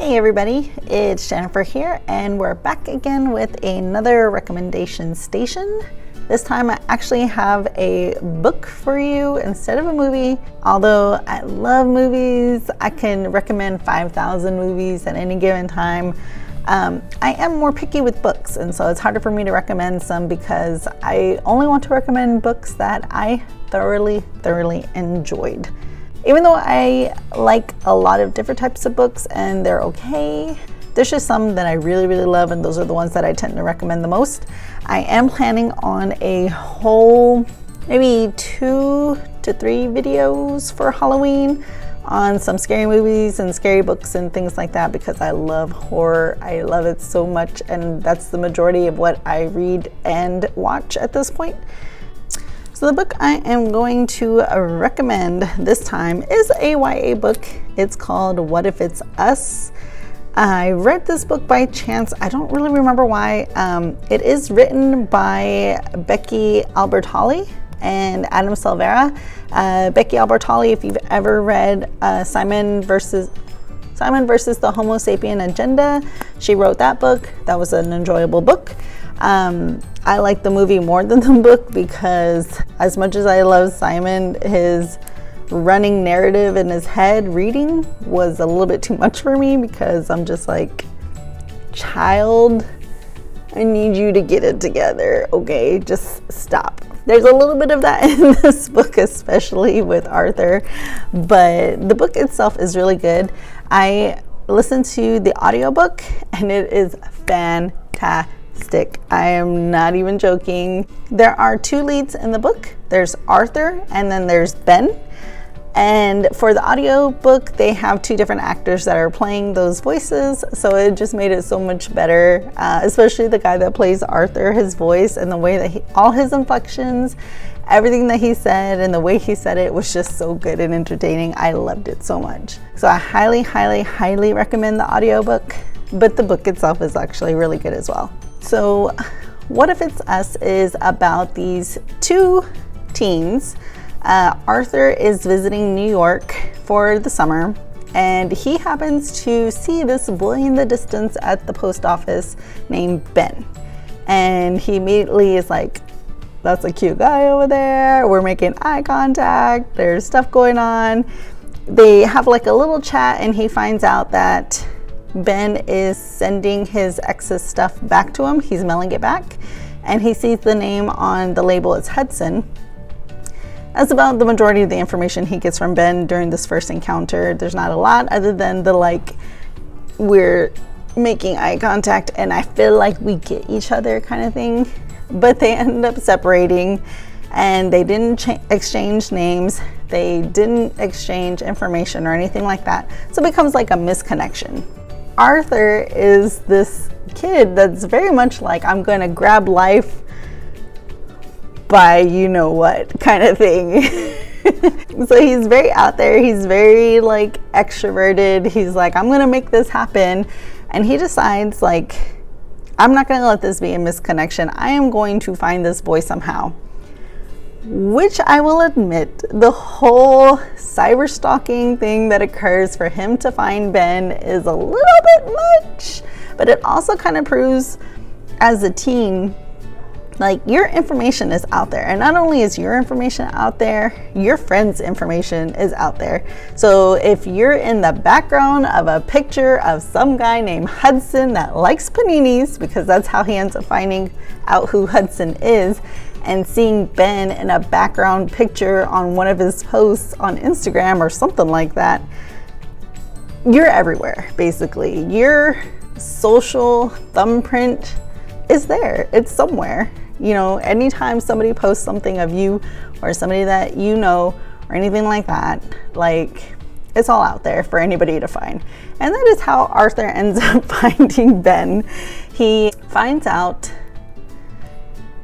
Hey everybody, it's Jennifer here, and we're back again with another recommendation station. This time I actually have a book for you instead of a movie. Although I love movies, I can recommend 5,000 movies at any given time. I am more picky with books, and so it's harder for me to recommend some because I only want to recommend books that I thoroughly enjoyed. Even though I like a lot of different types of books and they're okay, there's just some that I really love, and those are the ones that I tend to recommend the most. I am planning on a whole maybe 2 to 3 videos for Halloween on some scary movies and scary books and things like that, because I love horror. I love it so much, and that's the majority of what I read and watch at this point. So the book I am going to recommend this time is a YA book. It's called What If It's Us? I read this book by chance. I don't really remember why. It is written by Becky Albertalli and Adam Silvera. Becky Albertalli, if you've ever read Simon versus the Homo Sapien Agenda, she wrote that book. That was an enjoyable book. I like the movie more than the book because as much as I love Simon, his running narrative in his head reading was a little bit too much for me, because I'm just like, child, I need you to get it together, okay? Just stop. There's a little bit of that in this book, especially with Arthur, but the book itself is really good. I listened to the audiobook and it is fantastic. I am not even joking. There are 2 leads in the book. There's Arthur and then there's Ben. And for the audiobook, they have 2 different actors that are playing those voices, so it just made it so much better, especially the guy that plays Arthur, his voice and the way that all his inflections, everything that he said and the way he said it was just so good and entertaining. I loved it so much. So I highly recommend the audiobook, but the book itself is actually really good as well. So What If It's Us is about these 2 teens. Arthur is visiting New York for the summer, and he happens to see this boy in the distance at the post office named Ben. And he immediately is like, that's a cute guy over there. We're making eye contact. There's stuff going on. They have like a little chat, and he finds out that Ben is sending his ex's stuff back to him. He's mailing it back, and he sees the name on the label as Hudson. That's about the majority of the information he gets from Ben during this first encounter. There's not a lot other than the like, we're making eye contact and I feel like we get each other kind of thing. But they end up separating, and they didn't exchange names. They didn't exchange information or anything like that. So it becomes like a misconnection. Arthur is this kid that's very much like, I'm gonna grab life by you know what kind of thing. So he's very out there. He's very like extroverted. He's like, I'm gonna make this happen. And he decides like, I'm not gonna let this be a misconnection. I am going to find this boy somehow. Which I will admit, the whole cyber stalking thing that occurs for him to find Ben is a little bit much, but it also kind of proves as a teen, like, your information is out there, and not only is your information out there, your friend's information is out there. So if you're in the background of a picture of some guy named Hudson that likes paninis, because that's how he ends up finding out who Hudson is, and seeing Ben in a background picture on one of his posts on Instagram or something like that, you're everywhere, basically. Your social thumbprint is there. It's somewhere. You know, anytime somebody posts something of you or somebody that you know or anything like that, like, it's all out there for anybody to find. And that is how Arthur ends up finding Ben. He finds out,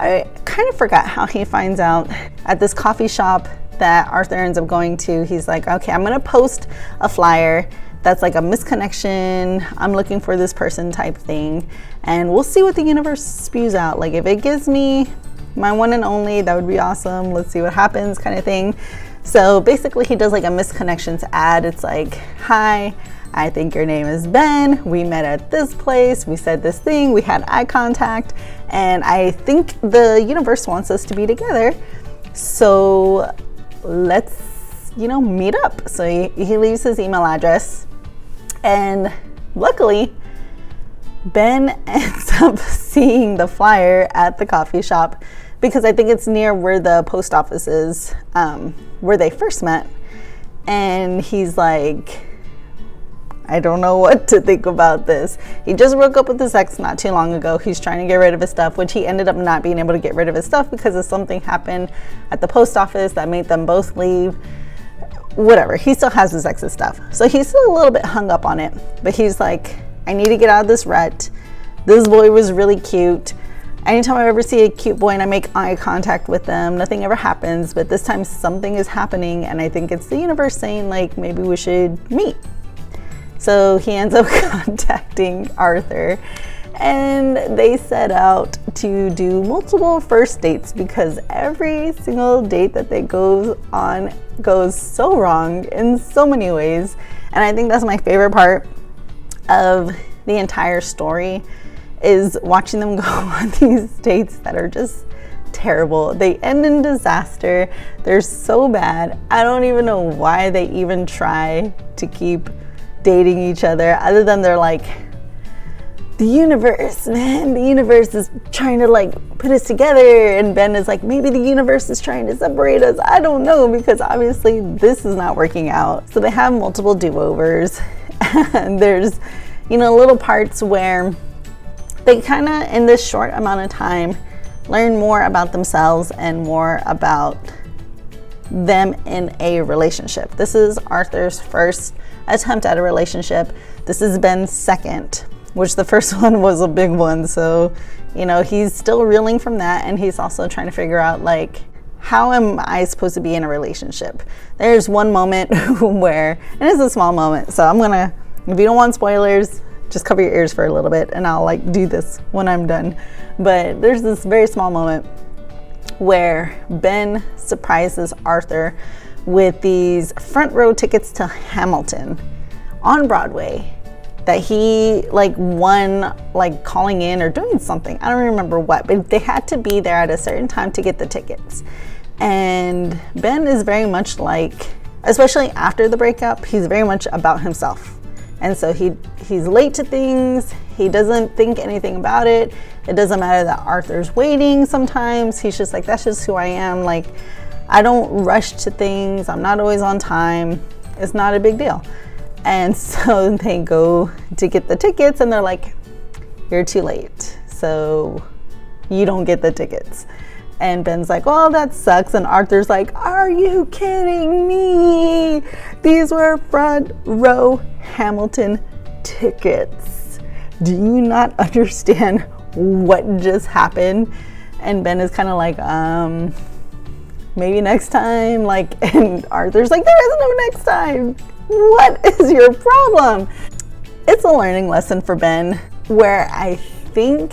I kind of forgot how he finds out, at this coffee shop that Arthur ends up going to. He's like, okay, I'm gonna post a flyer that's like a misconnection, I'm looking for this person type thing, and we'll see what the universe spews out. Like, if it gives me my one and only, that would be awesome. Let's see what happens, kind of thing. So basically he does like a misconnections ad. It's like, hi, I think your name is Ben. We met at this place. We said this thing. We had eye contact. And I think the universe wants us to be together. So let's, meet up. So he leaves his email address. And luckily, Ben ends up seeing the flyer at the coffee shop because I think it's near where the post office is, where they first met. And he's like, I don't know what to think about this. He just broke up with his ex not too long ago. He's trying to get rid of his stuff, which he ended up not being able to get rid of his stuff because of something happened at the post office that made them both leave. Whatever, he still has his ex's stuff. So he's still a little bit hung up on it. But he's like, I need to get out of this rut. This boy was really cute. Anytime I ever see a cute boy and I make eye contact with them, nothing ever happens. But this time something is happening, and I think it's the universe saying, like, maybe we should meet. So he ends up contacting Arthur, and they set out to do multiple first dates because every single date that they go on goes so wrong in so many ways. And I think that's my favorite part of the entire story, is watching them go on these dates that are just terrible. They end in disaster. They're so bad. I don't even know why they even try to keep dating each other, other than they're like, the universe, man, the universe is trying to like put us together. And Ben is like, maybe the universe is trying to separate us. I don't know, because obviously this is not working out. So they have multiple do-overs. And there's, little parts where they kind of, in this short amount of time, learn more about themselves and more about them in a relationship. This is Arthur's first attempt at a relationship. This is Ben's second, which the first one was a big one. So, he's still reeling from that. And he's also trying to figure out, like, how am I supposed to be in a relationship? There's one moment where, and it's a small moment, so I'm gonna, if you don't want spoilers, just cover your ears for a little bit and I'll do this when I'm done. But there's this very small moment where Ben surprises Arthur with these front row tickets to Hamilton on Broadway that he won, calling in or doing something. I don't remember what, but they had to be there at a certain time to get the tickets. And Ben is very much especially after the breakup, he's very much about himself. And so he's late to things. He doesn't think anything about it. It doesn't matter that Arthur's waiting sometimes. He's just like, that's just who I am. I don't rush to things. I'm not always on time. It's not a big deal. And so they go to get the tickets and they're like, you're too late. So you don't get the tickets. And Ben's like, well, that sucks. And Arthur's like, are you kidding me? These were front row Hamilton tickets. Do you not understand what just happened? And Ben is kind of like, maybe next time. And Arthur's like, there is no next time. What is your problem? It's a learning lesson for Ben, where I think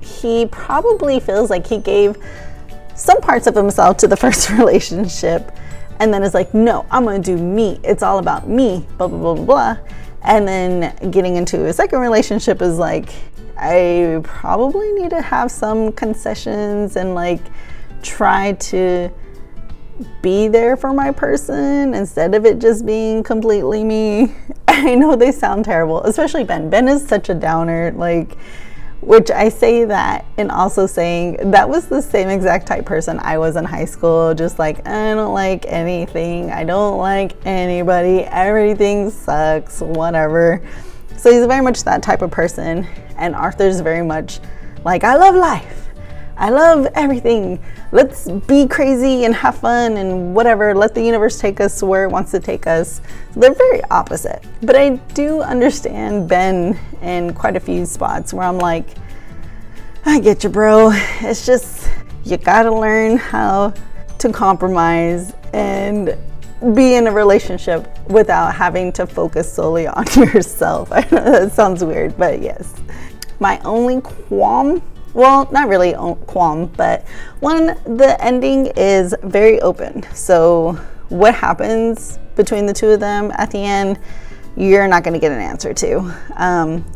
he probably feels like he gave some parts of himself to the first relationship and then is like, no, I'm gonna do me. It's all about me, blah, blah, blah, blah, blah. And then getting into a second relationship is like, I probably need to have some concessions and try to be there for my person instead of it just being completely me. I know they sound terrible, especially Ben. Ben is such a downer, which I say that and also saying that was the same exact type person I was in high school. Just I don't like anything. I don't like anybody. Everything sucks, whatever. So he's very much that type of person. And Arthur's very much I love life. I love everything. Let's be crazy and have fun and whatever. Let the universe take us where it wants to take us. So they're very opposite. But I do understand Ben in quite a few spots where I'm like, I get you, bro. It's just, you gotta learn how to compromise and be in a relationship without having to focus solely on yourself. I know that sounds weird, but yes. My only qualm, well, not really qualm, but one, the ending is very open. So what happens between the two of them at the end, you're not going to get an answer to,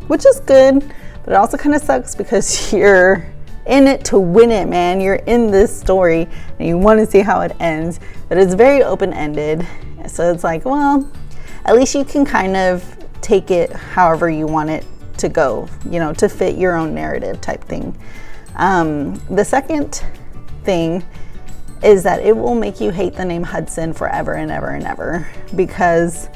which is good, but it also kind of sucks because you're in it to win it, man. You're in this story and you want to see how it ends, but it's very open-ended. So it's like, well, at least you can kind of take it however you want it to go, you know, to fit your own narrative type thing. The second thing is that it will make you hate the name Hudson forever and ever and ever, because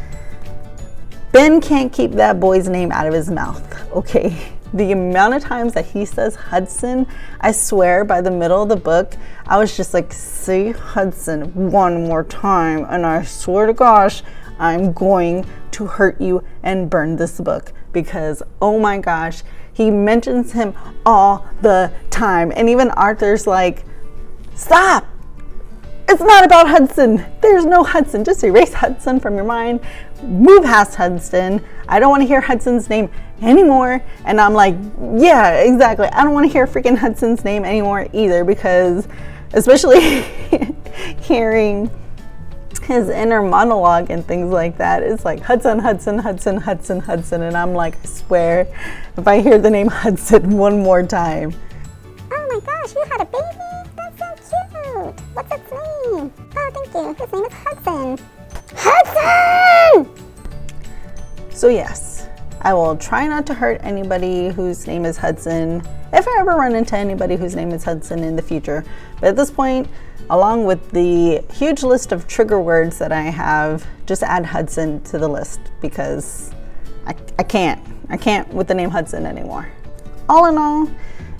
Ben can't keep that boy's name out of his mouth, okay? The amount of times that he says Hudson, I swear by the middle of the book, I was just like, say Hudson one more time, and I swear to gosh, I'm going to hurt you and burn this book, because oh my gosh, he mentions him all the time. And even Arthur's like, stop! It's not about Hudson. There's no Hudson. Just erase Hudson from your mind. Move past Hudson. I don't want to hear Hudson's name anymore. And I'm like, yeah, exactly. I don't want to hear freaking Hudson's name anymore either, because especially hearing his inner monologue and things like that, it's like Hudson, Hudson, Hudson, Hudson, Hudson. And I'm like, I swear, if I hear the name Hudson one more time. Oh my gosh, you had a baby? That's so cute. What's its name? Oh, thank you. His name is Hudson. Hudson! So yes, I will try not to hurt anybody whose name is Hudson if I ever run into anybody whose name is Hudson in the future. But at this point, along with the huge list of trigger words that I have, just add Hudson to the list, because I can't with the name Hudson anymore. All in all,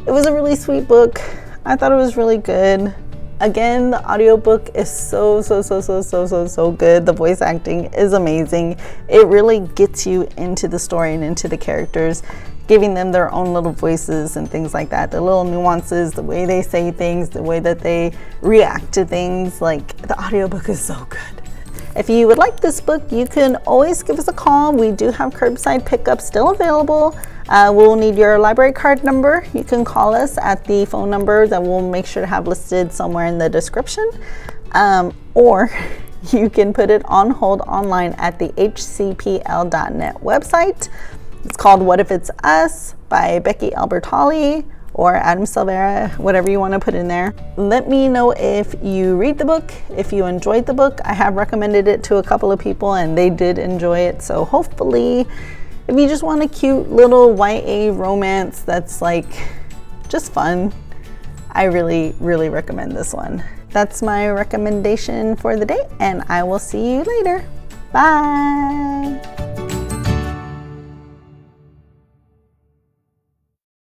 it was a really sweet book. I thought it was really good. Again, the audiobook is so good. The voice acting is amazing. It really gets you into the story and into the characters, giving them their own little voices and things like that. The little nuances, the way they say things, the way that they react to things. Like, the audiobook is so good. If you would like this book, you can always give us a call. We do have curbside pickup still available. We'll need your library card number. You can call us at the phone number that we'll make sure to have listed somewhere in the description. Or you can put it on hold online at the hcpl.net website. It's called What If It's Us by Becky Albertalli or Adam Silvera, whatever you want to put in there. Let me know if you read the book, if you enjoyed the book. I have recommended it to a couple of people and they did enjoy it. So hopefully, if you just want a cute little YA romance that's like just fun, I really recommend this one. That's my recommendation for the day, and I will see you later. Bye.